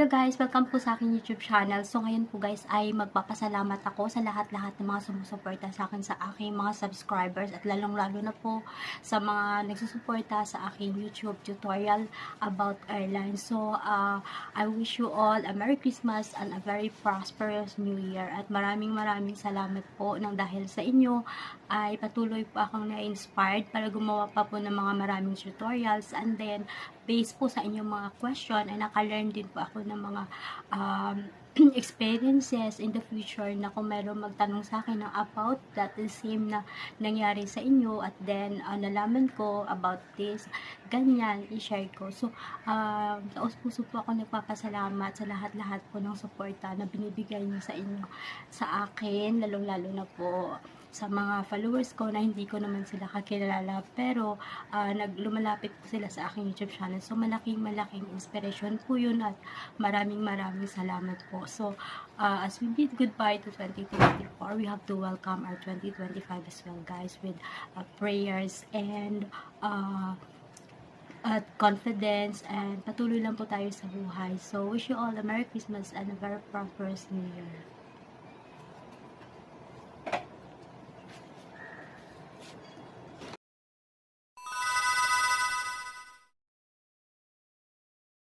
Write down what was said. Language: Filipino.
Hello guys! Welcome po sa aking YouTube channel. So ngayon po guys ay magpapasalamat ako sa lahat-lahat ng mga sumusuporta sa akin sa aking mga subscribers at lalong-lalo na po sa mga nagsusuporta sa aking YouTube tutorial about airlines. So I wish you all a Merry Christmas and a very prosperous New Year at maraming salamat po nang dahil sa inyo ay patuloy po akong na-inspired para gumawa pa po ng mga maraming tutorials, and then based po sa inyong mga question ay naka-learn din po ako ng mga experiences in the future na kung meron magtanong sa akin ng about that the same na nangyari sa inyo, at then nalaman ko about this, ganyan, i-share ko. So taos puso po ako nagpapasalamat sa lahat-lahat po ng suporta na binibigay niyo sa inyo sa akin, lalong-lalo na po sa mga followers ko na hindi ko naman sila kakilala, pero lumalapit po sila sa aking YouTube channel. So malaking inspiration po yun at maraming salamat po. So as we bid goodbye to 2024, we have to welcome our 2025 as well guys with prayers and at confidence, and patuloy lang po tayo sa buhay. So wish you all a Merry Christmas and a very prosperous New Year.